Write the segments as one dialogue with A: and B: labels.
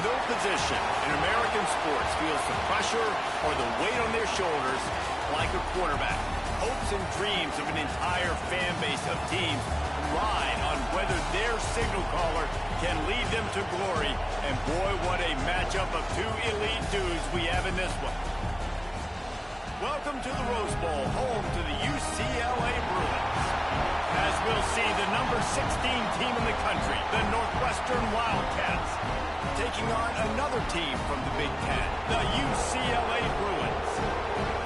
A: No position in American sports feels the pressure or the weight on their shoulders like a quarterback. Hopes and dreams of an entire fan base of teams ride on whether their signal caller can lead them to glory. And boy, what a matchup of two elite dudes we have in this one. Welcome to the Rose Bowl, home to the UCLA Bruins. As we'll see, the number 16 team in the country, the Northwestern Wildcats, taking on another team from the Big Ten, the UCLA Bruins.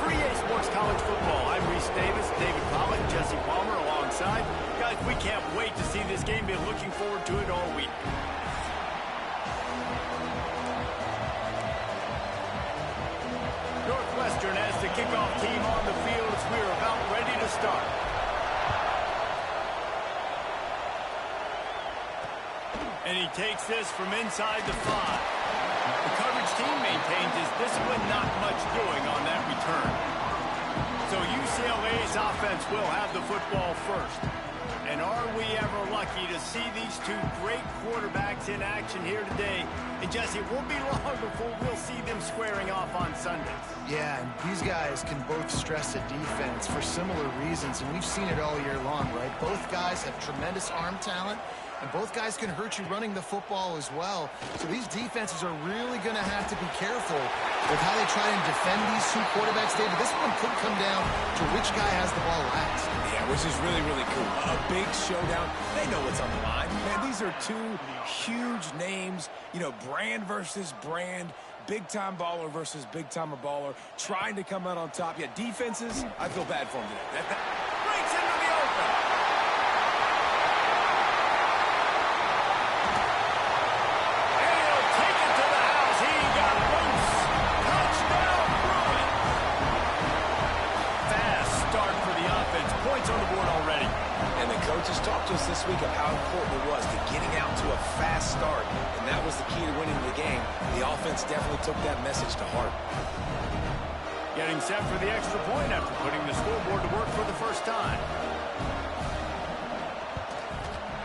A: For EA Sports College Football, I'm Reese Davis, David Pollock, Jesse Palmer alongside. Guys, we can't wait to see this game. Been looking forward to it all week. Northwestern has the kickoff team on the field as we're about ready to start. And he takes this from inside the 5. The coverage team maintains his discipline, not much doing on that return. So UCLA's offense will have the football first. And are we ever lucky to see these two great quarterbacks in action here today? And Jesse, it won't be long before we'll see them squaring off on Sundays.
B: Yeah, and these guys can both stress a defense for similar reasons, and we've seen it all year long, right? Both guys have tremendous arm talent, and both guys can hurt you running the football as well. So these defenses are really going to have to be careful with how they try and defend these two quarterbacks, David. This one could come down to which guy has the ball last.
C: Yeah, which is really, really cool. A big showdown. They know what's on the line. Man, these are two huge names, you know, brand versus brand, big-time baller versus big-timer baller, trying to come out on top. Yeah, defenses, I feel bad for them today.
A: Breaks into the open. And he'll take it to the house. He got loose. Touchdown, Bruins. Fast start for the offense. Points on the board already.
C: And the coaches talked to us this week of how important it was to getting out to a fast start, and that was the key to winning the game. The offense definitely took that message to heart.
A: Getting set for the extra point after putting the scoreboard to work for the first time.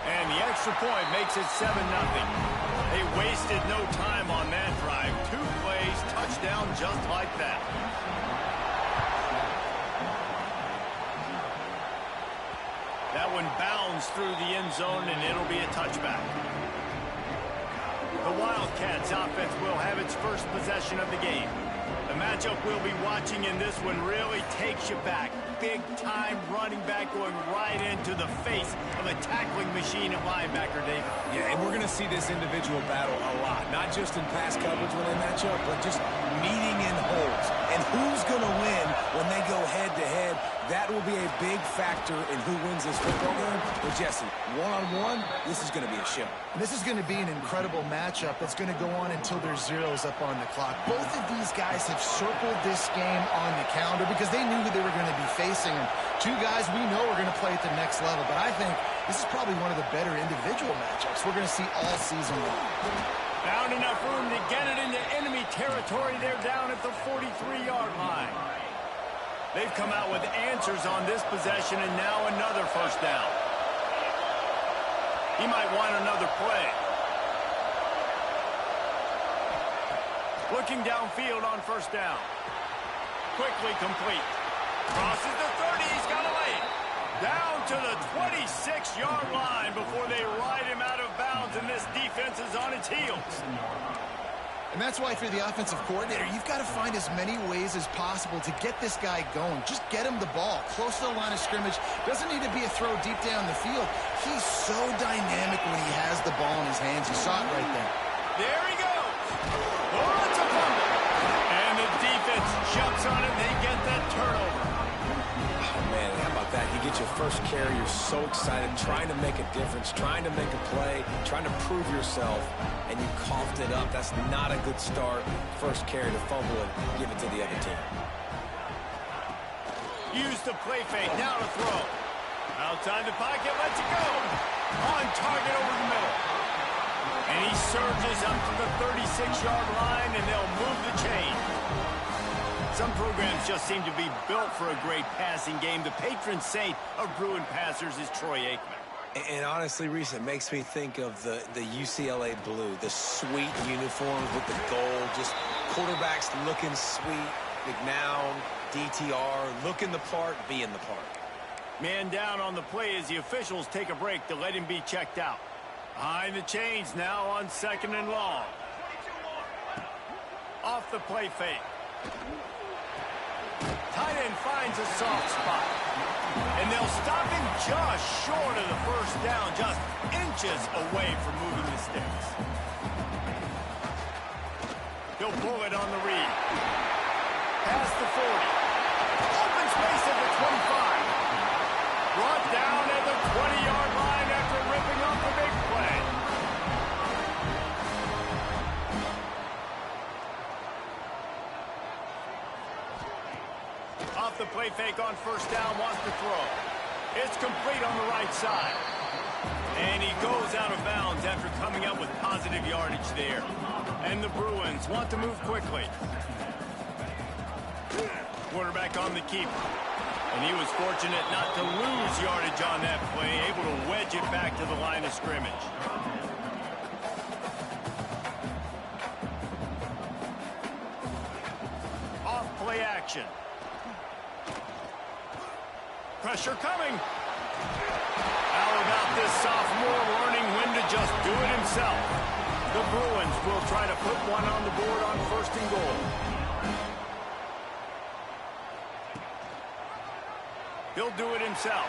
A: And the extra point makes it 7-0. They wasted no time on that drive. 2 plays, touchdown just like that. That one bounds through the end zone, and it'll be a touchback. The Wildcats offense will have its first possession of the game. The matchup we'll be watching in this one really takes you back. Big-time running back going right into the face of a tackling machine at linebacker, Dave.
C: Yeah, and we're going to see this individual battle a lot. Not just in pass coverage when they match up, but just meeting in holes. And who's going to win when they go head-to-head? That will be a big factor in who wins this football game. But, Jesse, one-on-one, this is going to be a show.
B: And this is going to be an incredible matchup that's going to go on until there's zeros up on the clock. Both of these guys have circled this game on the calendar because they knew who they were going to be facing. And two guys we know are going to play at the next level. But I think this is probably one of the better individual matchups we're going to see all season long.
A: Found enough room to get it into enemy territory. They're down at the 43-yard line. They've come out with answers on this possession, and now another first down. He might want another play. Looking downfield on first down. Quickly complete. Crosses the 30. He's got a lane. Down to the 26-yard line before they ride him out of bounds, and this defense is on its heels.
B: And that's why, if you're the offensive coordinator, you've got to find as many ways as possible to get this guy going. Just get him the ball close to the line of scrimmage. Doesn't need to be a throw deep down the field. He's so dynamic when he has the ball in his hands. You saw it right there.
A: There he goes. Oh, it's a fumble. And the defense jumps on it. They get that turnover.
C: Oh, man, how about that? You get your first carry. You're so excited, trying to make a difference, trying to make a play, trying to prove yourself, and you coughed it up. That's not a good start. First carry to fumble it, give it to the other team.
A: Use the play fake. Now to throw. Outside the pocket, lets it go. On target over the middle. And he surges up to the 36-yard line, and they'll move the chain. Some programs just seem to be built for a great passing game. The patron saint of Bruin passers is Troy Aikman.
C: And honestly, Reese, it makes me think of the UCLA blue, the sweet uniforms with the gold, just quarterbacks looking sweet, McNown, DTR, looking the part, being the part.
A: Man down on the play as the officials take a break to let him be checked out. Behind the chains now on 2nd and long. Off the play fake. Tight end finds a soft spot. And they'll stop him just short of the first down, just inches away from moving the sticks. He'll pull it on the read. Past the 40. Open space at the 25. Brought down at the 20-yard line after ripping off the big play. Off the play fake on first down, wants to throw. It's complete on the right side. And he goes out of bounds after coming up with positive yardage there. And the Bruins want to move quickly. Quarterback on the keeper. And he was fortunate not to lose yardage on that play, able to wedge it back to the line of scrimmage. Off play action. Pressure coming. How about this sophomore learning when to just do it himself? The Bruins will try to put one on the board on 1st and goal. He'll do it himself.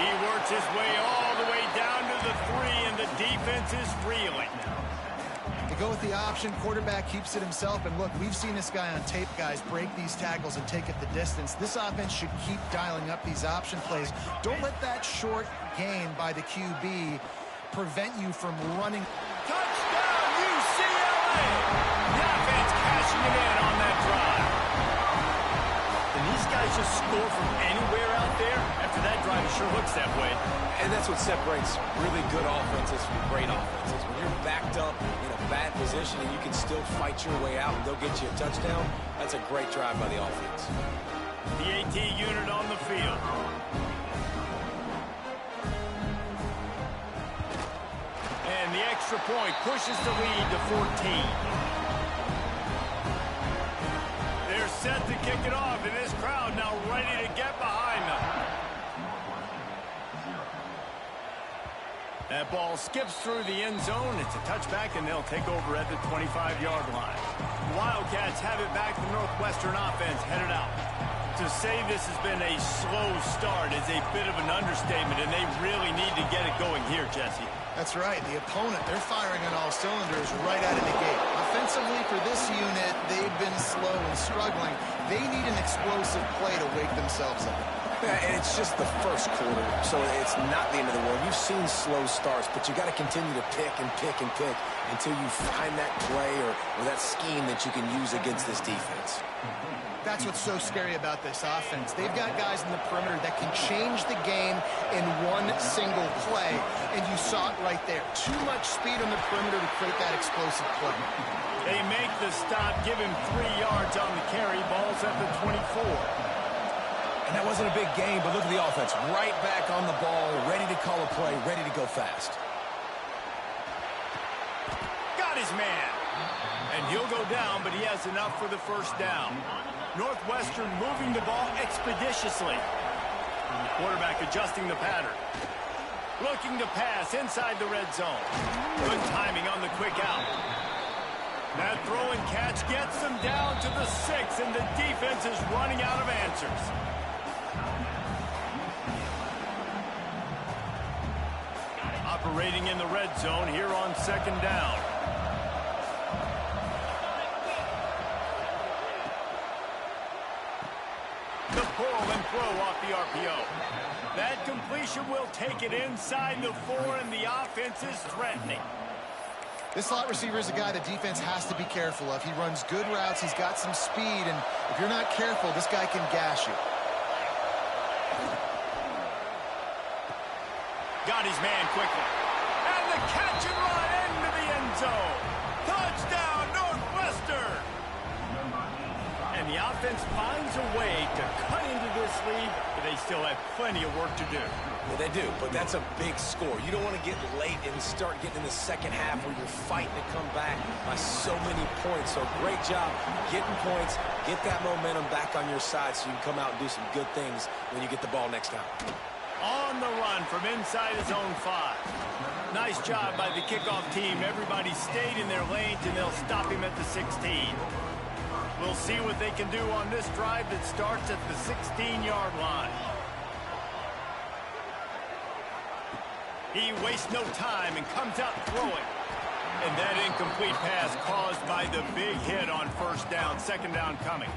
A: He works his way all the way down to the 3, and the defense is reeling.
B: They go with the option. Quarterback keeps it himself. And look, we've seen this guy on tape, guys, break these tackles and take it the distance. This offense should keep dialing up these option plays. Don't let that short gain by the QB prevent you from running.
A: Touchdown, UCLA! The offense cashing it in on that drive. And these guys just score from anywhere out there. After that drive, it sure looks that way.
C: And that's what separates really good offenses from great offenses. When you're backed up in a bad position and you can still fight your way out and go get you a touchdown, that's a great drive by the offense.
A: The AT unit on the field. And the extra point pushes the lead to 14. They're set to kick it off, and this crowd now ready to get behind them. That ball skips through the end zone. It's a touchback, and they'll take over at the 25-yard line. The Wildcats have it back. The Northwestern offense headed out. To say this has been a slow start is a bit of an understatement, and they really need to get it going here, Jesse.
B: That's right. The opponent, they're firing on all cylinders right out of the gate. Offensively, for this unit, they've been slow and struggling. They need an explosive play to wake themselves up.
C: Yeah, and it's just the first quarter, so it's not the end of the world. You've seen slow starts, but you got to continue to pick and pick and pick until you find that play or that scheme that you can use against this defense.
B: That's what's so scary about this offense. They've got guys in the perimeter that can change the game in one single play, and you saw it right there. Too much speed on the perimeter to create that explosive play.
A: They make the stop, give him 3 yards on the carry. Ball's at the 24.
C: And that wasn't a big game, but look at the offense. Right back on the ball, ready to call a play, ready to go fast.
A: Got his man. And he'll go down, but he has enough for the first down. Northwestern moving the ball expeditiously. Quarterback adjusting the pattern. Looking to pass inside the red zone. Good timing on the quick out. That throw and catch gets them down to the 6, and the defense is running out of answers. Operating in the red zone here on 2nd down. The pull and throw off the RPO. That completion will take it inside the 4, and the offense is threatening.
B: This slot receiver is a guy the defense has to be careful of. He runs good routes. He's got some speed, and if you're not careful, this guy can gash you.
A: Got his man quickly. And the catch and run into the end zone. Touchdown, Northwestern! And the offense finds a way to cut into this this lead, but they still have plenty of work to do.
C: Well, they do, but that's a big score. You don't want to get late and start getting in the second half where you're fighting to come back by so many points. So great job getting points, get that momentum back on your side so you can come out and do some good things when you get the ball next time.
A: On the run from inside his own 5. Nice job by the kickoff team. Everybody stayed in their lanes, and they'll stop him at the 16. We'll see what they can do on this drive that starts at the 16-yard line. He wastes no time and comes out throwing. And that incomplete pass caused by the big hit on first down. Second down coming.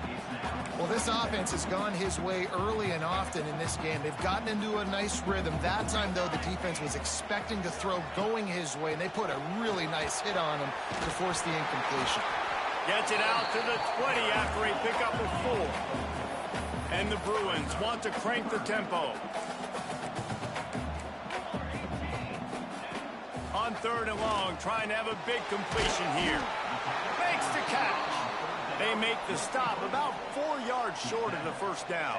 B: Well, this offense has gone his way early and often in this game. They've gotten into a nice rhythm. That time, though, the defense was expecting to throw going his way, and they put a really nice hit on him to force the incompletion.
A: Gets it out to the 20 after a pickup of 4. And the Bruins want to crank the tempo. On 3rd and long, trying to have a big completion here. Makes the catch. They make the stop about 4 yards short of the first down.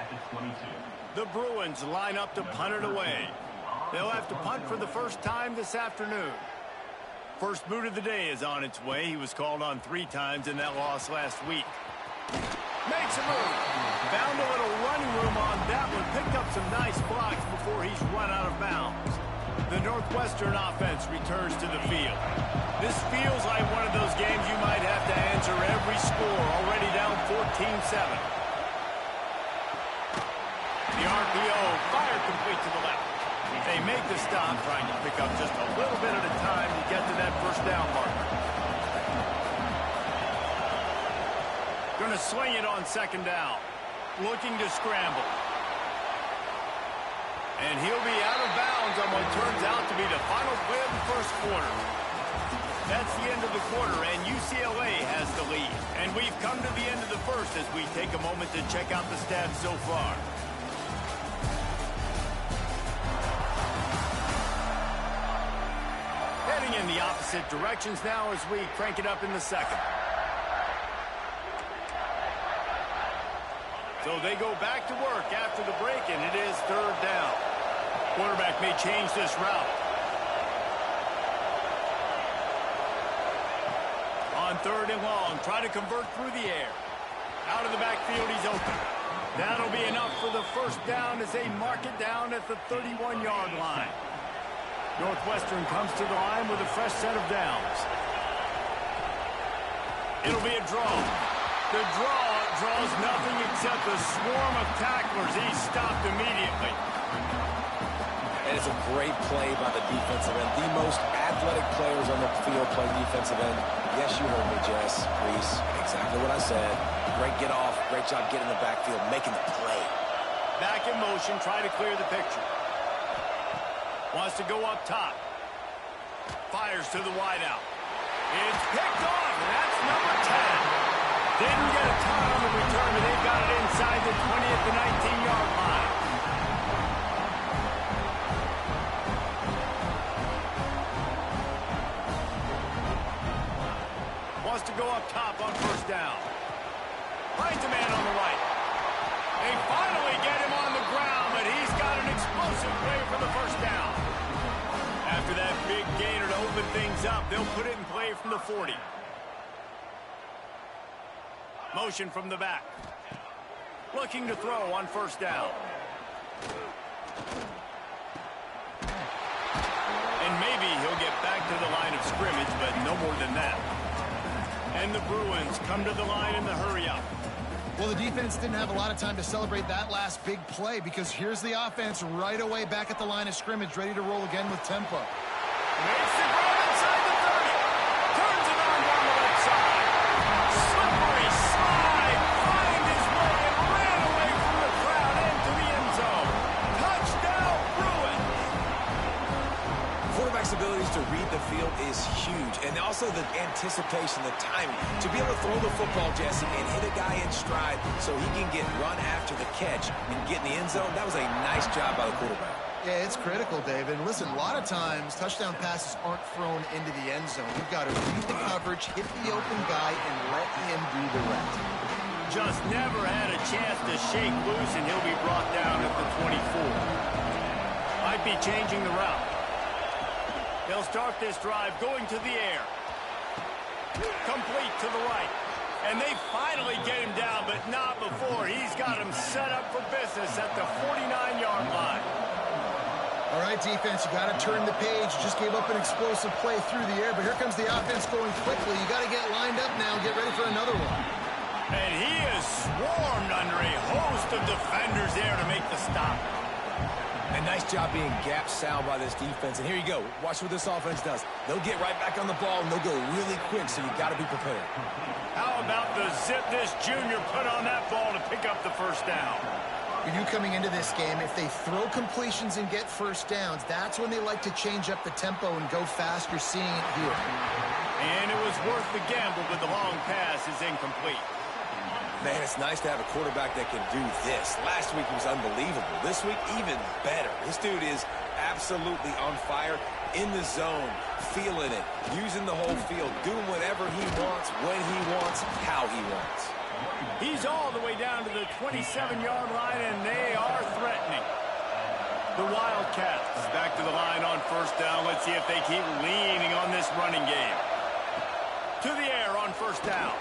A: The Bruins line up to punt it away. They'll have to punt for the first time this afternoon. First boot of the day is on its way. He was called on 3 times in that loss last week. Makes a move. Found a little running room on that one. Picked up some nice blocks before he's run out of bounds. The Northwestern offense returns to the field. This feels like one of those games you might have to answer every score, already down 14-7. The RPO fired complete to the left. They make the stop, trying to pick up just a little bit at a time to get to that first down marker. Going to swing it on second down. Looking to scramble. And he'll be out of bounds on what turns out to be the final play of the first quarter. That's the end of the quarter, and UCLA has the lead. And we've come to the end of the first as we take a moment to check out the stats so far. Heading in the opposite directions now as we crank it up in the second. So they go back to work after the break, and it is 3rd down. Quarterback may change this route. On 3rd and long, try to convert through the air. Out of the backfield, he's open. That'll be enough for the first down as they mark it down at the 31-yard line. Northwestern comes to the line with a fresh set of downs. It'll be a draw. The draw draws nothing except a swarm of tacklers. He's stopped immediately.
C: And it's a great play by the defensive end. The most athletic players on the field play defensive end. Yes, you heard me, Jess, Reese. Exactly what I said. Great get off. Great job getting in the backfield, making the play.
A: Back in motion, try to clear the picture. Wants to go up top. Fires to the wideout. It's picked off, and that's number 10. Didn't get a ton on the return, but they've got it inside the 20 at the 19-yard line. Wants to go up top on first down. Finds a man on the right. They finally get him on the ground, but he's got an explosive play for the first down. After that big gainer to open things up, they'll put it in play from the 40. Motion from the back. Looking to throw on first down. And maybe he'll get back to the line of scrimmage, but no more than that. And the Bruins come to the line in the hurry-up.
B: Well, the defense didn't have a lot of time to celebrate that last big play because here's the offense right away back at the line of scrimmage, ready to roll again with tempo.
A: Makes the grab inside the 30. Turns it on down the left side. Slippery slide. Find his way and ran away from the crowd into the end zone. Touchdown, Bruins.
C: Quarterback's abilities to read the field is huge, and also the anticipation, the timing. To be able to throw the football, Jesse, and hit a guy in stride so he can get run after the catch and get in the end zone, that was a nice job by the quarterback.
B: Yeah, it's critical, David. Listen, a lot of times touchdown passes aren't thrown into the end zone. You've got to read the coverage, hit the open guy, and let him do the rest.
A: just never had a chance to shake loose, and he'll be brought down at the 24. Might be changing the route. They'll start this drive going to the air. Complete to the right. And they finally get him down, but not before. He's got him set up for business at the 49-yard line.
B: All right, defense, you got to turn the page. You just gave up an explosive play through the air, but here comes the offense going quickly. You got to get lined up now and get ready for another one.
A: And he is swarmed under a host of defenders there to make the stop.
C: And nice job being gap sound by this defense. And here you go. Watch what this offense does. They'll get right back on the ball, and they'll go really quick, so you got to be prepared.
A: How about the zip this junior put on that ball to pick up the first down?
B: You coming into this game, if they throw completions and get first downs, that's when they like to change up the tempo and go fast. You're seeing it here.
A: And it was worth the gamble, but the long pass is incomplete.
C: Man, it's nice to have a quarterback that can do this. Last week he was unbelievable. This week, even better. This dude is absolutely on fire, in the zone, feeling it, using the whole field, doing whatever he wants, when he wants, how he wants.
A: He's all the way down to the 27-yard line, and they are threatening. The Wildcats back to the line on first down. Let's see if they keep leaning on this running game. To the air on first down.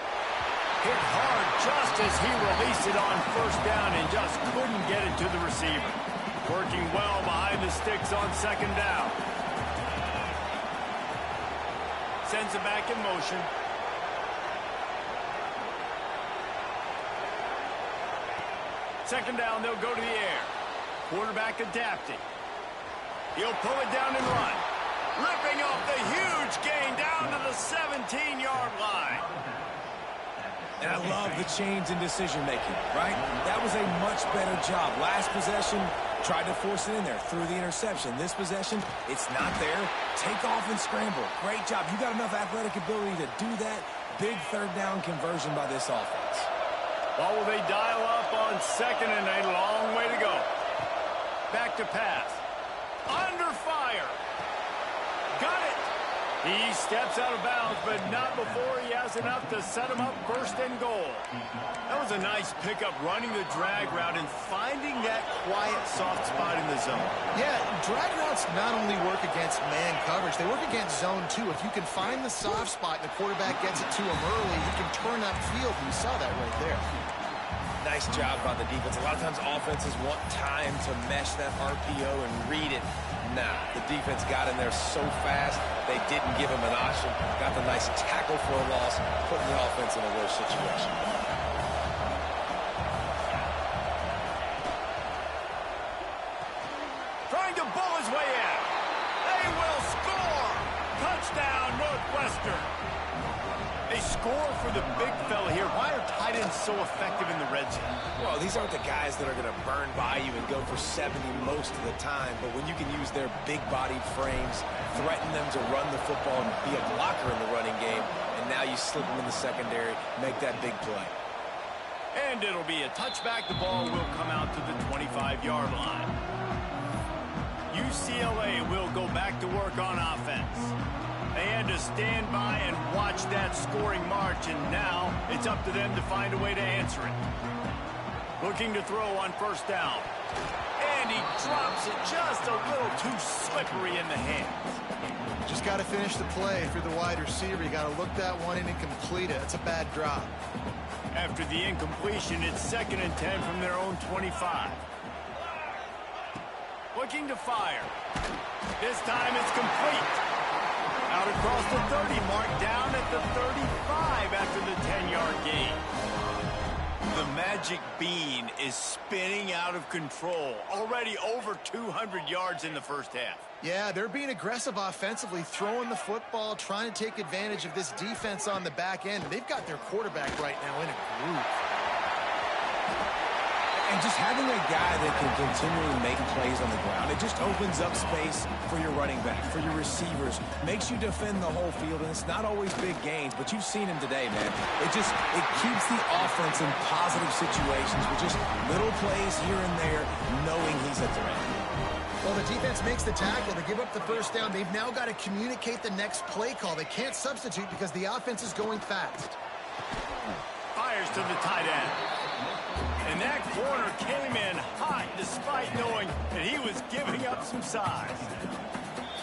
A: Hit hard just as he released it on first down and just couldn't get it to the receiver. Working well behind the sticks on second down. Sends it back in motion. Second down, they'll go to the air. Quarterback adapting. He'll pull it down and run. Ripping off the huge gain down to the 17-yard line.
C: And I love the change in decision-making, right? That was a much better job. Last possession, tried to force it in there, threw the interception. This possession, it's not there. Take off and scramble. Great job. You got enough athletic ability to do that. Big third down conversion by this offense.
A: Well, will they dial up on second and a long way to go? Back to pass. Under fire. Got it. He steps out of bounds, but not before he has enough to set him up first and goal. That was a nice pickup, running the drag route and finding that quiet, soft spot in the zone.
B: Yeah, drag routes not only work against man coverage, they work against zone too. If you can find the soft spot and the quarterback gets it to him early, you can turn upfield, and you saw that right there.
C: Nice job by the defense. A lot of times offenses want time to mesh that RPO and read it. Nah, the defense got in there so fast, they didn't give him an option. Got the nice tackle for a loss, putting the offense in a worse situation.
A: Trying to bull his way in. They will score. Touchdown, Northwestern. They score for the big fella here. Why are tight ends so effective in the red zone?
C: Well, these aren't the guys that are going to burn by you and go for 70 most of the time, but when you can use their big-bodied frames, threaten them to run the football and be a blocker in the running game, and now you slip them in the secondary, make that big play.
A: And it'll be a touchback. The ball will come out to the 25-yard line. UCLA will go back to work on offense. They had to stand by and watch that scoring march, and now it's up to them to find a way to answer it. Looking to throw on first down. And he drops it just a little too slippery in the hands.
B: Just got to finish the play for the wide receiver. You got to look that one in and complete it. It's a bad drop.
A: After the incompletion, it's 2nd and 10 from their own 25. Looking to fire. This time it's complete. Out across the 30 mark, down at the 35 after the 10-yard gain. The magic bean is spinning out of control. Already over 200 yards in the first half.
B: Yeah, they're being aggressive offensively, throwing the football, trying to take advantage of this defense on the back end. They've got their quarterback right now in a groove.
C: And just having a guy that can continually make plays on the ground, it just opens up space for your running back, for your receivers, makes you defend the whole field, and it's not always big gains, but you've seen him today, man. It keeps the offense in positive situations with just little plays here and there, knowing he's a threat.
B: Well, the defense makes the tackle. They give up the first down. They've now got to communicate the next play call. They can't substitute because the offense is going fast.
A: Fires to the tight end. And that corner came in hot despite knowing that he was giving up some size.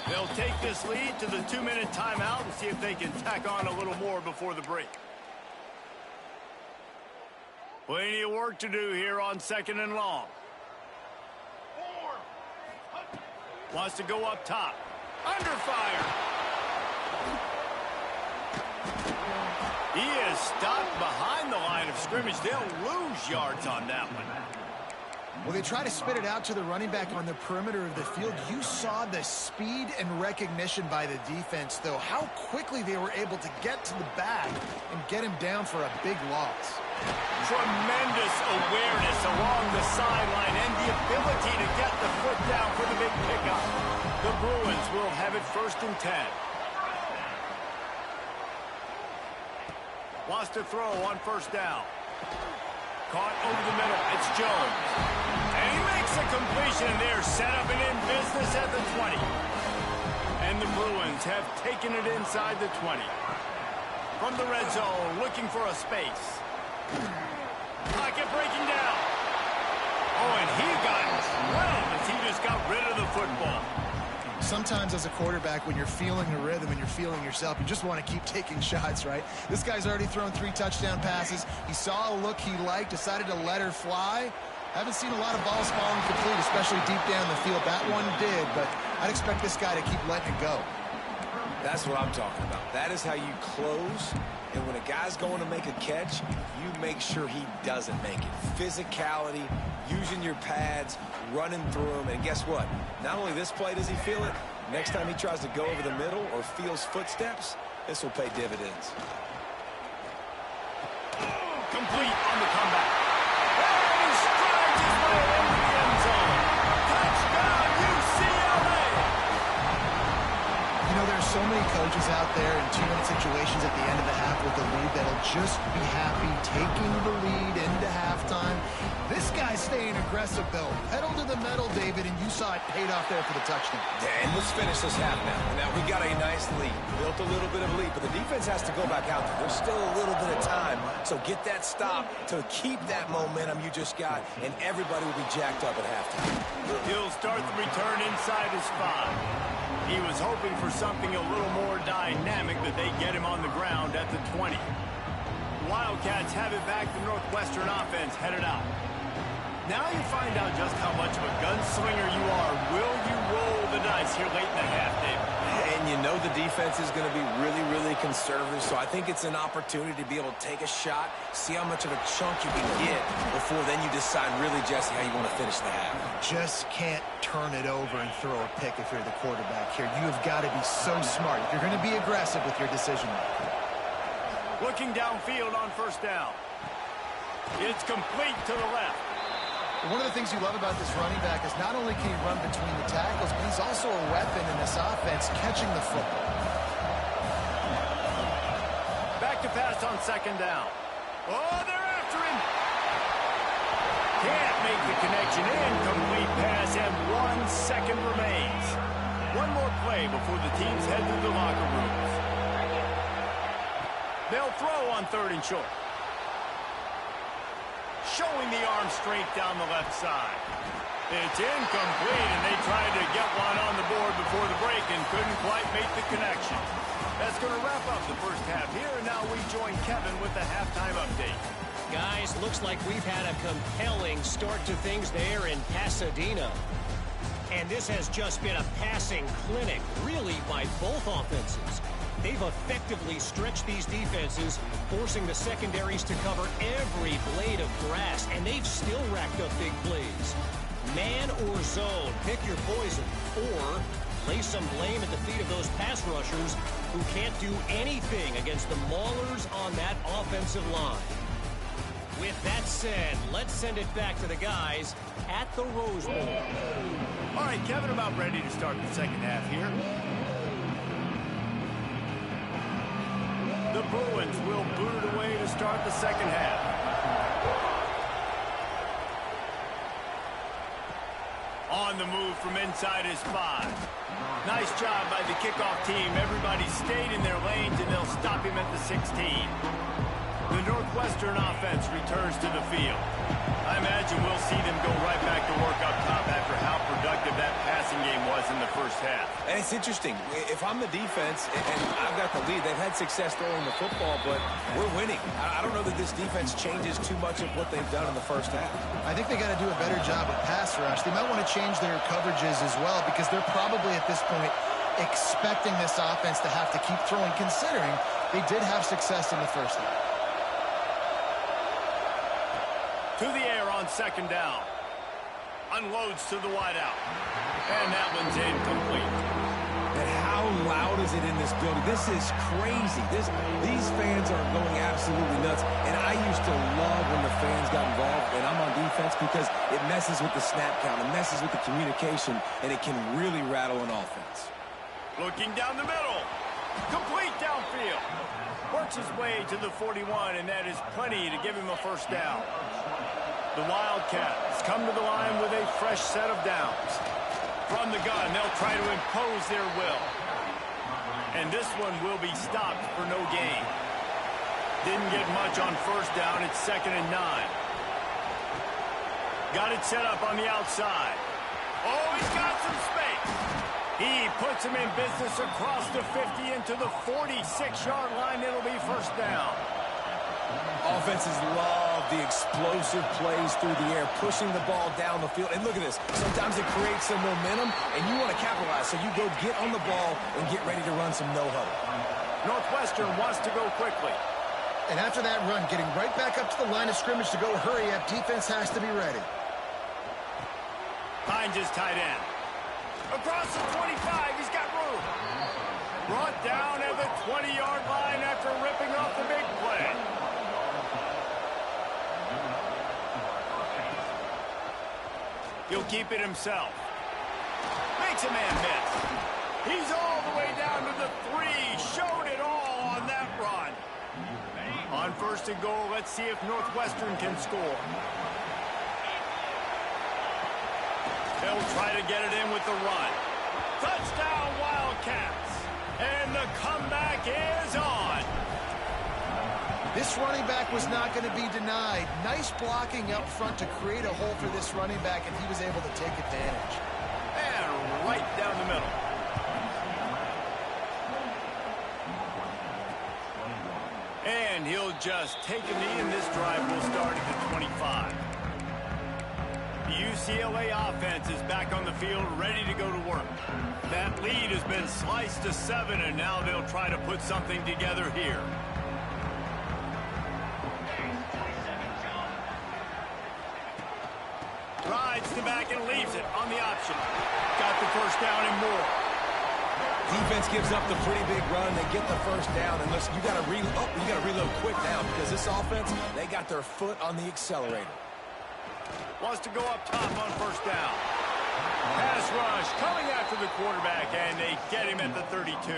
A: They'll take this lead to the 2-minute timeout and see if they can tack on a little more before the break. Plenty of work to do here on 2nd and long. Wants to go up top. Under fire. He is stopped behind the line of scrimmage. They'll lose yards on that one.
B: Well, they try to spit it out to the running back on the perimeter of the field. You saw the speed and recognition by the defense, though, how quickly they were able to get to the back and get him down for a big loss.
A: Tremendous awareness along the sideline and the ability to get the foot down for the big pickup. The Bruins will have it 1st and 10. Wants to throw on 1st down. Caught over the middle. It's Jones. And he makes a completion. They're set up and in business at the 20. And the Bruins have taken it inside the 20. From the red zone, looking for a space. Pocket breaking down. Oh, and he got drilled as he just got rid of the football.
B: Sometimes as a quarterback, when you're feeling the rhythm and you're feeling yourself, you just want to keep taking shots, right? This guy's already thrown 3 touchdown passes. He saw a look he liked, decided to let her fly. Haven't seen a lot of balls falling complete, especially deep down the field. That one did, but I'd expect this guy to keep letting it go.
C: That's what I'm talking about. That is how you close. And when a guy's going to make a catch, you make sure he doesn't make it. Physicality, using your pads, running through them. And guess what? Not only this play does he feel it, next time he tries to go over the middle or feels footsteps, this will pay dividends.
A: Complete on the comeback. And he strides his way into the end zone. Touchdown, UCLA!
B: You know, there's so many coaches out there in 2-minute situations at the end of the half with the lead that'll just be happy taking the lead into halftime. This guy's staying aggressive, though. Pedal to the metal, David, and you saw it paid off there for the touchdown.
C: And let's finish this half now. Now, we got a nice lead. Built a little bit of a lead, but the defense has to go back out there. There's still a little bit of time, so get that stop to keep that momentum you just got, and everybody will be jacked up at halftime.
A: He'll start the return inside his 5. He was hoping for something a little more dynamic, that they get him on the ground at the 20. Wildcats have it back. The Northwestern offense headed out. Now you find out just how much of a gunslinger you are. Will you roll the dice here late in the half, David?
C: And you know the defense is going to be really, really conservative, so I think it's an opportunity to be able to take a shot, see how much of a chunk you can get before then you decide really, Jesse, how you want to finish the half.
B: Just can't turn it over and throw a pick if you're the quarterback here. You have got to be so smart if you're going to be aggressive with your decision making.
A: Looking downfield on 1st down. It's complete to the left.
B: One of the things you love about this running back is not only can he run between the tackles, but he's also a weapon in this offense catching the football.
A: Back to pass on 2nd down. Oh, they're after him. Can't make the connection. Incomplete pass, and 1 second remains. One more play before the teams head to the locker rooms. They'll throw on 3rd and short. Showing the arm strength down the left side. It's incomplete, and they tried to get one on the board before the break and couldn't quite make the connection. That's going to wrap up the first half here, and now we join Kevin with the halftime update.
D: Guys, looks like we've had a compelling start to things there in Pasadena. And this has just been a passing clinic, really, by both offenses. They've effectively stretched these defenses, forcing the secondaries to cover every blade of grass, and they've still racked up big plays. Man or zone, pick your poison, or lay some blame at the feet of those pass rushers who can't do anything against the maulers on that offensive line. With that said, let's send it back to the guys at the Rose Bowl.
A: All right, Kevin, about ready to start the second half here. The Bruins will boot it away to start the second half. On the move from inside his 5. Nice job by the kickoff team. Everybody stayed in their lanes, and they'll stop him at the 16. The Northwestern offense returns to the field. I imagine we'll see them go right back to work up top after how productive that passing game was in the first half.
C: And it's interesting. If I'm the defense and I've got the lead, they've had success throwing the football, but we're winning. I don't know that this defense changes too much of what they've done in the first half.
B: I think they got to do a better job of pass rush. They might want to change their coverages as well because they're probably at this point expecting this offense to have to keep throwing, considering they did have success in the first half.
A: To the air on second down. Unloads to the wideout. And that one's incomplete.
C: And how loud is it in this building? This is crazy. These fans are going absolutely nuts. And I used to love when the fans got involved, and I'm on defense because it messes with the snap count. It messes with the communication, and it can really rattle an offense.
A: Looking down the middle. Complete downfield. Works his way to the 41, and that is plenty to give him a first down. The Wildcats come to the line with a fresh set of downs. From the gun, they'll try to impose their will. And this one will be stopped for no gain. Didn't get much on first down. It's 2nd and 9. Got it set up on the outside. Oh, he's got some space. He puts him in business across the 50 into the 46-yard line. It'll be first down.
C: Offenses love the explosive plays through the air, pushing the ball down the field. And look at this. Sometimes it creates some momentum, and you want to capitalize. So you go get on the ball and get ready to run some no-huddle.
A: Northwestern wants to go quickly.
B: And after that run, getting right back up to the line of scrimmage to go hurry up, defense has to be ready.
A: Hines is tight end. Across the 25, he's got room. Brought down at the 20-yard line after ripping off the big play. He'll keep it himself. Makes a man miss. He's all the way down to the 3. Showed it all on that run. On 1st and goal, let's see if Northwestern can score. They'll try to get it in with the run. Touchdown, Wildcats. And the comeback is on.
B: This running back was not going to be denied. Nice blocking up front to create a hole for this running back, and he was able to take advantage.
A: And right down the middle. And he'll just take a knee, and this drive will start at the 25. The UCLA offense is back on the field, ready to go to work. That lead has been sliced to 7, and now they'll try to put something together here. Rides the back and leaves it on the option. Got the first down and more.
C: Defense gives up the pretty big run. They get the first down, and listen, you got to reload quick now because this offense, they got their foot on the accelerator.
A: Wants to go up top on first down. Pass rush coming after the quarterback, and they get him at the 32.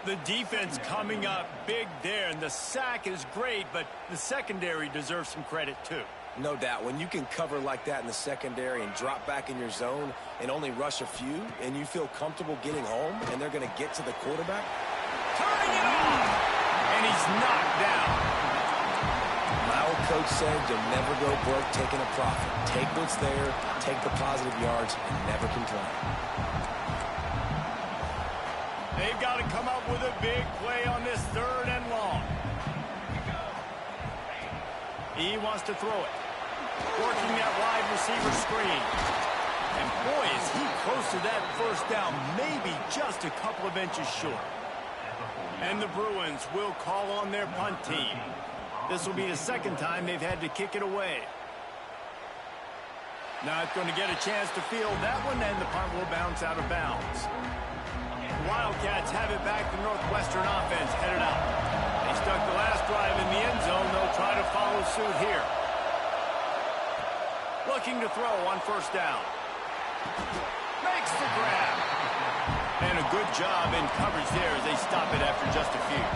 A: The defense coming up big there, and the sack is great, but the secondary deserves some credit too.
C: No doubt. When you can cover like that in the secondary and drop back in your zone and only rush a few, and you feel comfortable getting home, and they're going to get to the quarterback.
A: Turning it on! And he's knocked down.
C: My old coach said you'll never go broke taking a profit. Take what's there, take the positive yards, and never complain.
A: They've got to come up with a big play on this 3rd and long. He wants to throw it. Working that wide receiver screen. And boy, is he close to that first down, maybe just a couple of inches short. And the Bruins will call on their punt team. This will be the 2nd time they've had to kick it away. Not going to get a chance to field that one, and the punt will bounce out of bounds. The Wildcats have it back. The Northwestern offense headed out. They stuck the last drive in the end zone. They'll try to follow suit here. Looking to throw on first down. Makes the grab. And a good job in coverage there as they stop it after just a few.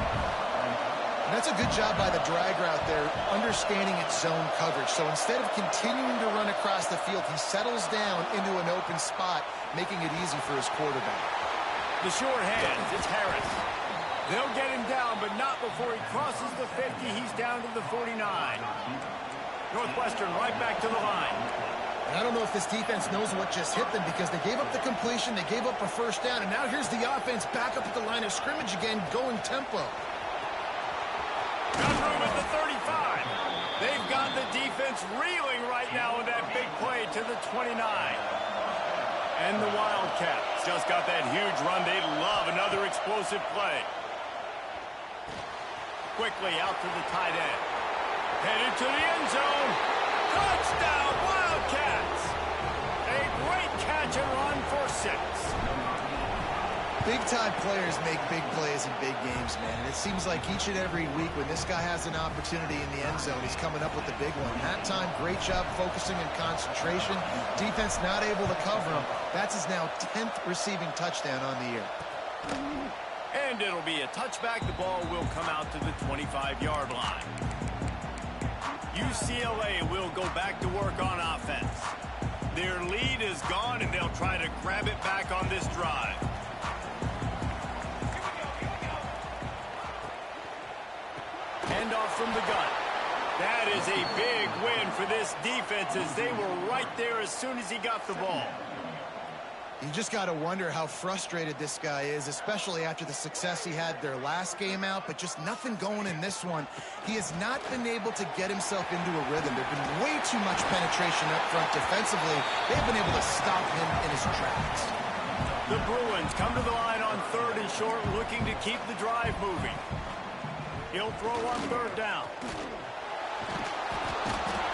B: And that's a good job by the drag route there, understanding its zone coverage. So instead of continuing to run across the field, he settles down into an open spot, making it easy for his quarterback.
A: The short hands, it's Harris. They'll get him down, but not before before he crosses the 50. He's down to the 49. Northwestern right back to the line.
B: And I don't know if this defense knows what just hit them because they gave up the completion, they gave up a first down, and now here's the offense back up at the line of scrimmage again, going tempo.
A: Got room at the 35. They've got the defense reeling right now with that big play to the 29. And the Wildcats just got that huge run. They love another explosive play. Quickly out to the tight end. Headed to the end zone. Touchdown, Wildcats! A great catch and run for 6.
B: Big-time players make big plays in big games, man. And it seems like each and every week when this guy has an opportunity in the end zone, he's coming up with the big one. That time, great job focusing and concentration. Defense not able to cover him. That's his now 10th receiving touchdown on the year.
A: And it'll be a touchback. The ball will come out to the 25-yard line. UCLA will go back to work on offense. Their lead is gone, and they'll try to grab it back on this drive. Handoff from the gun. That is a big win for this defense as they were right there as soon as he got the ball.
B: You just got to wonder how frustrated this guy is, especially after the success he had their last game out, but just nothing going in this one. He has not been able to get himself into a rhythm. There's been way too much penetration up front defensively. They've been able to stop him in his tracks.
A: The Bruins come to the line on 3rd and short, looking to keep the drive moving. He'll throw on 3rd down.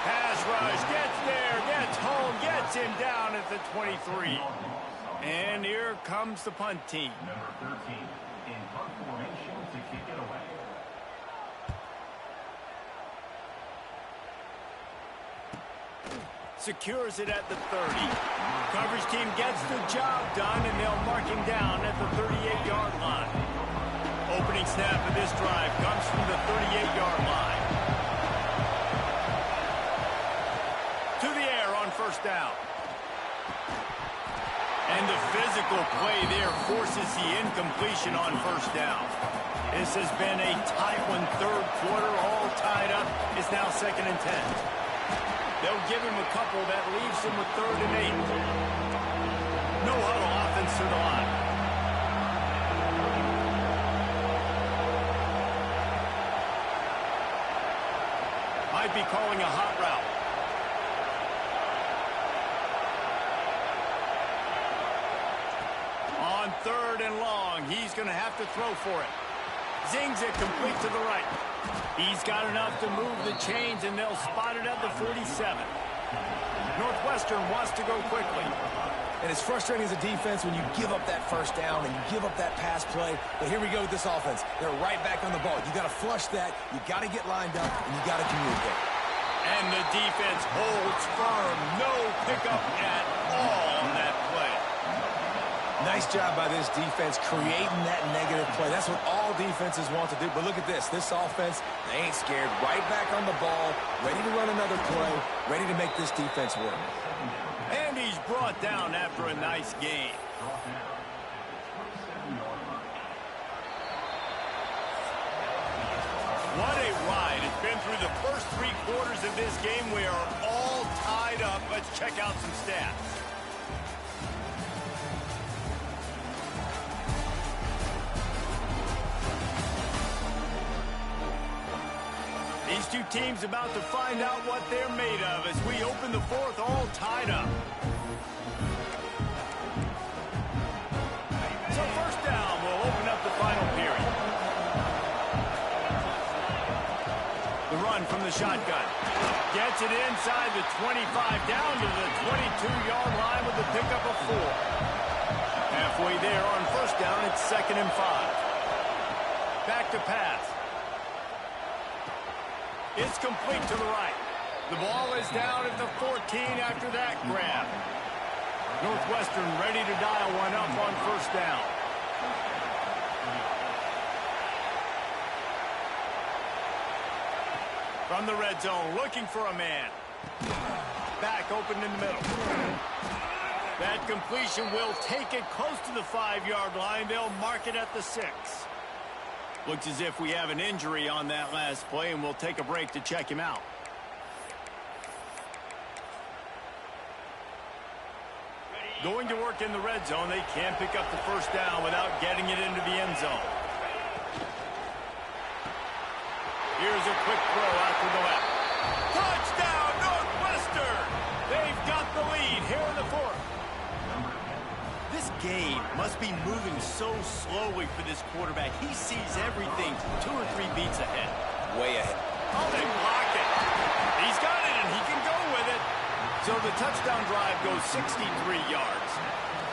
A: Pass rush, gets there, gets home, gets him down at the 23. And here comes the punt team.
E: Number 13 in punt formation to kick it away.
A: Secures it at the 30. Coverage team gets the job done, and they'll mark him down at the 38-yard line. Opening snap of this drive comes from the 38-yard line. To the air on 1st down. And the physical play there forces the incompletion on 1st down. This has been a tight one, 3rd quarter, all tied up. It's now 2nd and 10. They'll give him a couple. That leaves him with 3rd and 8. No huddle offense to the line. Might be calling a hot route. On 3rd and long, he's going to have to throw for it. Zings it complete to the right. He's got enough to move the chains, and they'll spot it at the 47. Northwestern wants to go quickly.
C: And it's frustrating as a defense when you give up that 1st down and you give up that pass play. But here we go with this offense. They're right back on the ball. You got to flush that. You got to get lined up, and you got to communicate.
A: And the defense holds firm. No pickup at all on that play.
C: Nice job by this defense creating that negative play. That's what all defenses want to do. But look at this. This offense, they ain't scared. Right back on the ball, ready to run another play, ready to make this defense work.
A: And he's brought down after a nice game. What a ride. It's been through the first 3 quarters of this game. We are all tied up. Let's check out some stats. These two teams about to find out what they're made of as we open the 4th, all tied up. So 1st down will open up the final period. The run from the shotgun. Gets it inside the 25, down to the 22-yard line with the pickup of 4. Halfway there on 1st down, it's 2nd and 5. Back to pass. It's complete to the right. The ball is down at the 14 after that grab. Northwestern ready to dial one up on 1st down. From the red zone, looking for a man. Back open in the middle. That completion will take it close to the 5-yard line. They'll mark it at the 6. Looks as if we have an injury on that last play, and we'll take a break to check him out. Going to work in the red zone. They can't pick up the first down without getting it into the end zone. Here's a quick throw out to the left. Touchdown, Northwestern! They've got the lead here in the fourth. This game must be moving so slowly for this quarterback. He sees everything 2 or 3 beats ahead.
C: Way ahead.
A: Oh, they block it. He's got it, and he can go with it. So the touchdown drive goes 63 yards.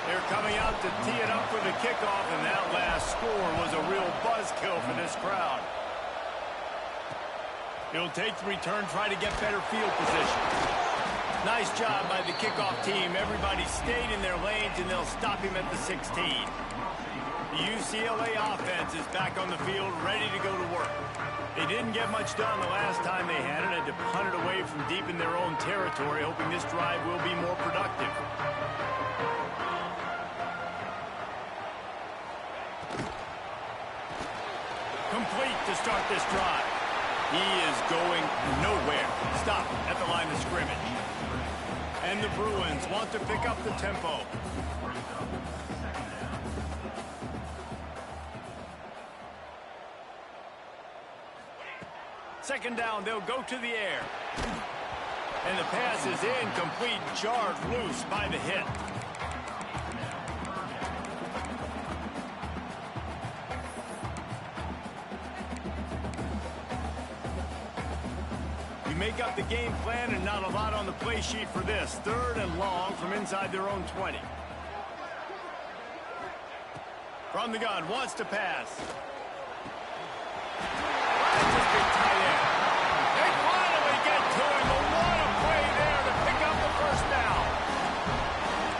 A: They're coming out to tee it up for the kickoff, and that last score was a real buzzkill for this crowd. It'll take the return, try to get better field position. Nice job by the kickoff team. Everybody stayed in their lanes, and they'll stop him at the 16. The UCLA offense is back on the field, ready to go to work. They didn't get much done the last time they had it. Had to punt it away from deep in their own territory, hoping this drive will be more productive. Complete to start this drive. He is going nowhere. Stop at the line of scrimmage. And the Bruins want to pick up the tempo. Second down, they'll go to the air. And the pass is incomplete, jarred loose by the hit. You make up the game plan and not a lot on the play sheet for this. 3rd and long from inside their own 20. From the gun, wants to pass. They finally get to him, but what a play there to pick up the first down.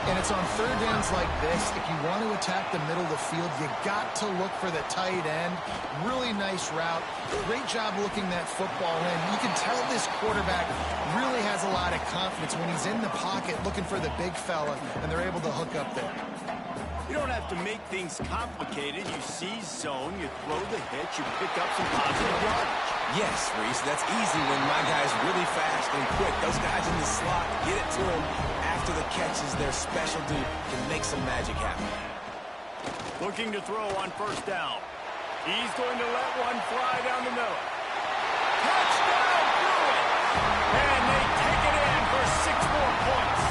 B: And it's on 3rd downs like this. If you want to attack the middle of the field, you got to look for the tight end. Really nice route. Great job looking that football in. You can tell this quarterback really has a lot of confidence when he's in the pocket looking for the big fella, and they're able to hook up there.
A: You don't have to make things complicated. You seize zone, you throw the hitch, you pick up some positive yardage.
C: Yes, Reese, that's easy when my guy's really fast and quick. Those guys in the slot, get it to him after the catch is their specialty, can make some magic happen.
A: Looking to throw on first down. He's going to let one fly down the middle. Touchdown, Bruins! And they take it in for 6 more points.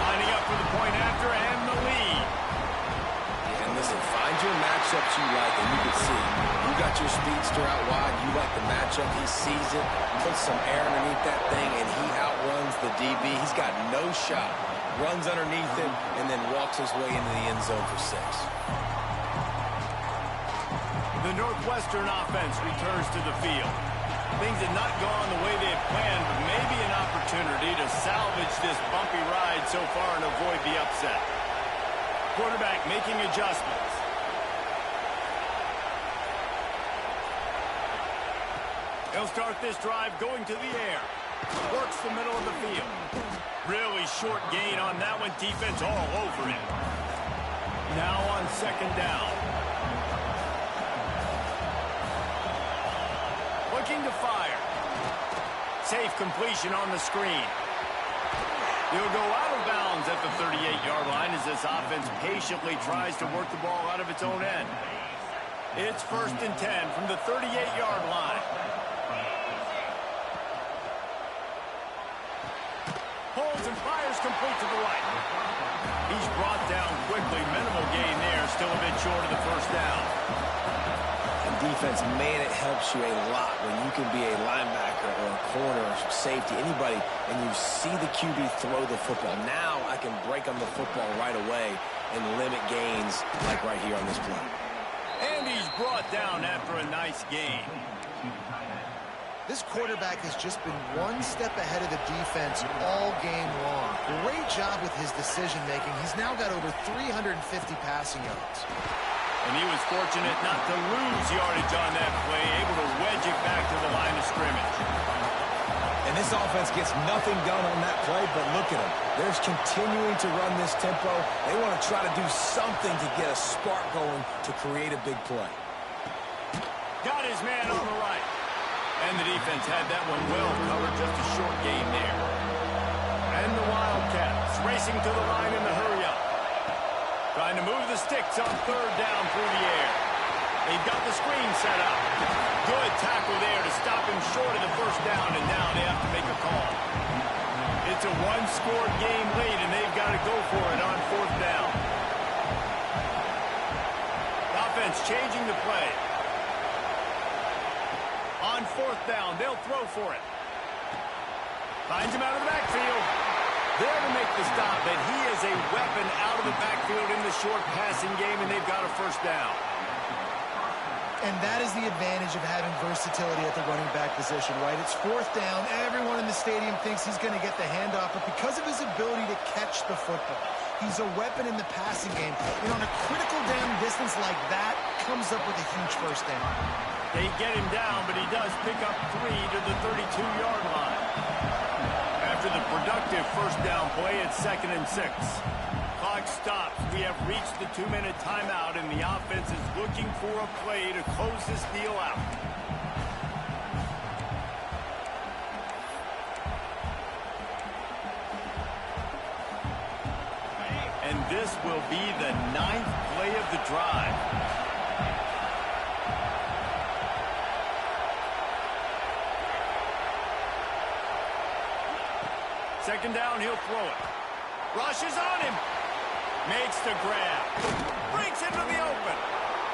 A: Lining up for the point after and the lead.
C: And listen, find your matchups you like, and you can see. You got your speedster out wide, you like the matchup, he sees it, puts some air underneath that thing, and he outruns the DB. He's got no shot. Runs underneath him, and then walks his way into the end zone for 6.
A: The Northwestern offense returns to the field. Things had not gone the way they had planned, but maybe an opportunity to salvage this bumpy ride so far and avoid the upset. Quarterback making adjustments. He'll start this drive going to the air. Works the middle of the field. Really short gain on that one. Defense all over him. Now on second down. Looking to fire. Safe completion on the screen. He'll go out of bounds at the 38-yard line as this offense patiently tries to work the ball out of its own end. It's 1st and 10 from the 38-yard line. Holds and fires complete to the right. He's brought down quickly. Minimal gain there. Still a bit short of the first down.
C: And defense, man, it helps you a lot when you can be a linebacker or a corner or safety, anybody, and you see the QB throw the football. Now I can break on the football right away and limit gains like right here on this play.
A: And he's brought down after a nice gain.
B: This quarterback has just been one step ahead of the defense all game long. Great job with his decision-making. He's now got over 350 passing yards.
A: And he was fortunate not to lose yardage on that play, able to wedge it back to the line of scrimmage.
C: And this offense gets nothing done on that play, but look at them. They're continuing to run this tempo. They want to try to do something to get a spark going to create a big play.
A: Got his man on the right. And the defense had that one well covered, just a short gain there. And the Wildcats racing to the line in the hurry-up. Trying to move the sticks on third down through the air. They've got the screen set up. Good tackle there to stop him short of the first down, and now they have to make a call. It's a one-score game late, and they've got to go for it on fourth down. Offense changing the play. On fourth down, they'll throw for it. Finds him out of the backfield. There to make the stop, and he is a weapon out of the backfield in the short passing game, and they've got a first down.
B: And that is the advantage of having versatility at the running back position, right? It's fourth down. Everyone in the stadium thinks he's going to get the handoff, but because of his ability to catch the football, he's a weapon in the passing game. And on a critical down distance like that, comes up with a huge first down.
A: They get him down, but he does pick up 3 to the 32-yard line. After the productive first down play, it's 2nd and 6. Clock stops. We have reached the 2-minute timeout, and the offense is looking for a play to close this deal out. And this will be the 9th play of the drive. Second down, he'll throw it. Rushes on him. Makes the grab. Breaks into the open.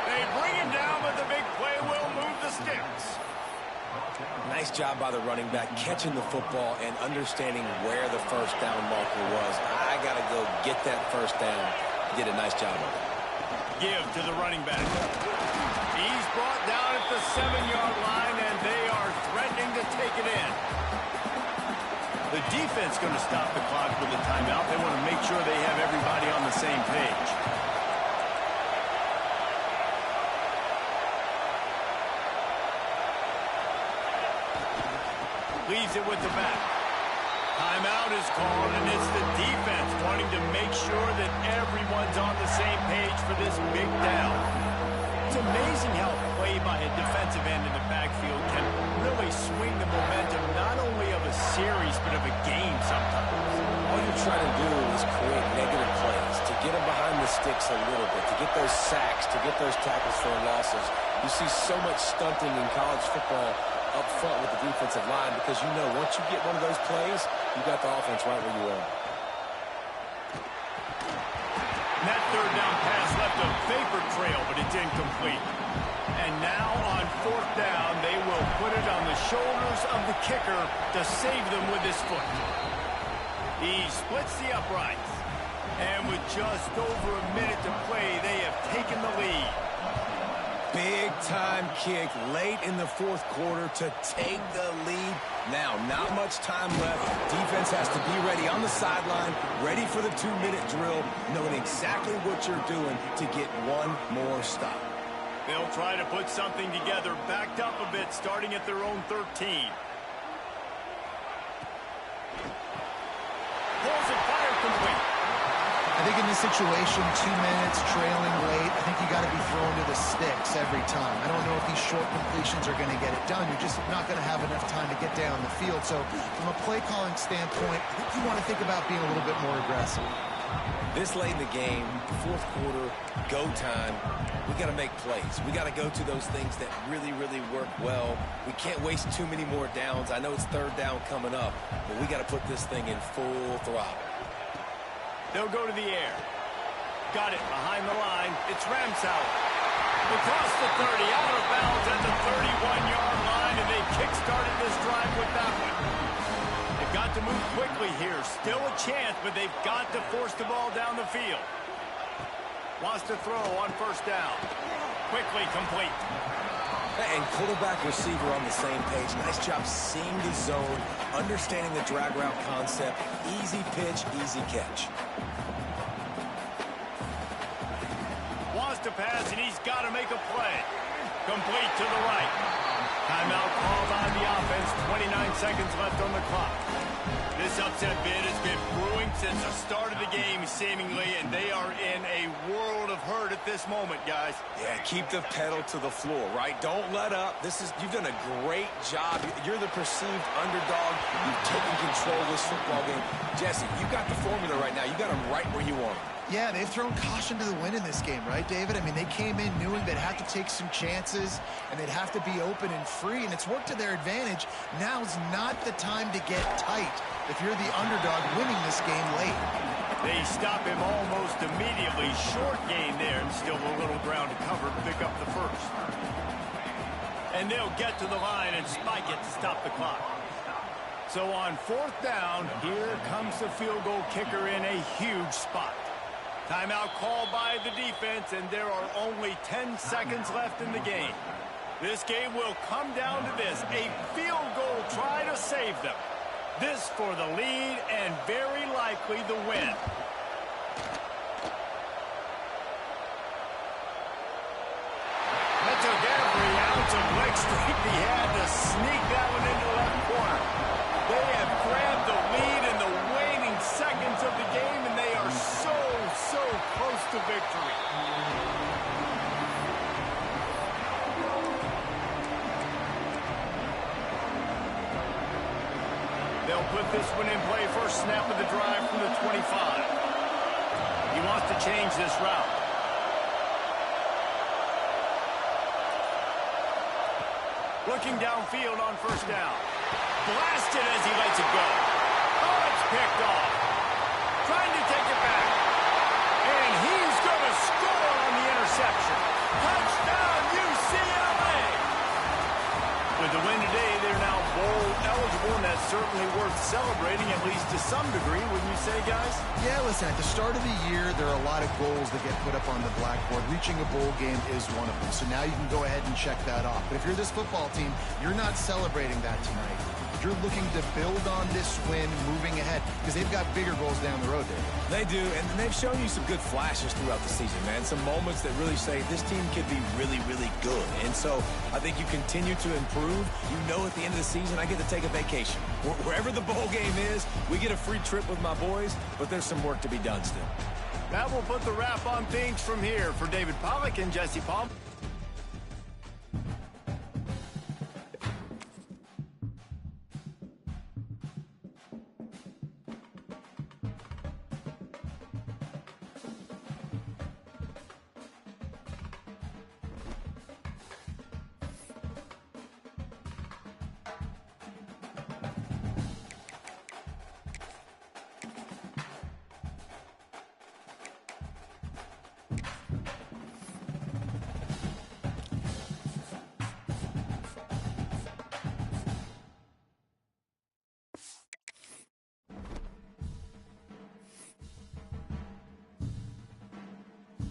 A: They bring him down, but the big play will move the sticks.
C: Nice job by the running back catching the football and understanding where the first down marker was. I got to go get that first down. Did a nice job of it.
A: Give to the running back. He's brought down at the 7-yard line, and they are threatening to take it in. The defense going to stop the clock with a timeout. They want to make sure they have everybody on the same page. Leaves it with the back. Timeout is called, and it's the defense wanting to make sure that everyone's on the same page for this big down. It's amazing how play by a defensive end in the backfield can really swing the momentum not only of a series but of a game sometimes.
C: All you're trying to do is create negative plays, to get them behind the sticks a little bit, to get those sacks, to get those tackles for losses. You see so much stunting in college football up front with the defensive line because you know once you get one of those plays, you got the offense right where you are.
A: And that third down pass left a vapor trail, but it's incomplete. And now on fourth down, they will put it on the shoulders of the kicker to save them with his foot. He splits the uprights. And with just over a minute to play, they have taken the lead.
C: Big-time kick late in the fourth quarter to take the lead. Now, not much time left. Defense has to be ready on the sideline, ready for the 2-minute drill, knowing exactly what you're doing to get one more stop.
A: They'll try to put something together, backed up a bit, starting at their own 13. Pulls it, fire complete.
B: I think in this situation, 2 minutes, trailing late, I think you got to be thrown to the sticks every time. I don't know if these short completions are going to get it done. You're just not going to have enough time to get down the field. So from a play calling standpoint, I think you want to think about being a little bit more aggressive.
C: This late in the game, fourth quarter, go time, we got to make plays. We got to go to those things that really, really work well. We can't waste too many more downs. I know it's third down coming up, but we got to put this thing in full throttle.
A: They'll go to the air. Got it behind the line. It's Ramsauer. Across the 30, out of bounds at the 31-yard line, and they kick-started this drive with that one. They've got to move quickly here. Still a chance, but they've got to force the ball down the field. Wants to throw on first down. Quickly complete.
C: And quarterback receiver on the same page. Nice job seeing the zone, understanding the drag route concept. Easy pitch, easy catch.
A: Wants to pass, and he's got to make a play. Complete to the right. Timeout called on the offense, 29 seconds left on the clock. This upset bid has been brewing since the start of the game, seemingly, and they are in a world of hurt at this moment, guys.
C: Yeah, keep the pedal to the floor, right? Don't let up. You've done a great job. You're the perceived underdog. You've taken control of this football game. Jesse, you got the formula right now. You got them right where you want them.
B: Yeah, they've thrown caution to the wind in this game, right, David? I mean, they came in knowing they'd have to take some chances and they'd have to be open and free, and it's worked to their advantage. Now's not the time to get tight if you're the underdog winning this game late.
A: They stop him almost immediately. Short gain there, and still a little ground to cover to pick up the first. And they'll get to the line and spike it to stop the clock. So on fourth down, here comes the field goal kicker in a huge spot. Timeout called by the defense, and there are only 10 seconds left in the game. This game will come down to this, a field goal try to save them. This for the lead and very likely the win. That took every ounce of leg strength he had to sneak that one into the left corner. They have grabbed the lead in the waning seconds of the game, and they are so close to victory. They'll put this one in play. First snap of the drive from the 25. He wants to change this route. Looking downfield on first down. Blasted as he lets it go. Oh, it's picked off. Trying to take it back. And he's going to score on the interception. Touchdown, UCLA! With the win today, they're now bowl eligible, and that's certainly worth celebrating, at least to some degree, wouldn't you say, guys?
B: Yeah, listen, at the start of the year, there are a lot of goals that get put up on the blackboard. Reaching a bowl game is one of them. So now you can go ahead and check that off. But if you're this football team, you're not celebrating that tonight. You're looking to build on this win moving ahead because they've got bigger goals down the road, David.
C: They do, and they've shown you some good flashes throughout the season, man. Some moments that really say this team could be really, really good. And so I think you continue to improve. You know at the end of the season, I get to take a vacation. Wherever the bowl game is, we get a free trip with my boys, but there's some work to be done still.
A: That will put the wrap on things from here. For David Pollack and Jesse Palm.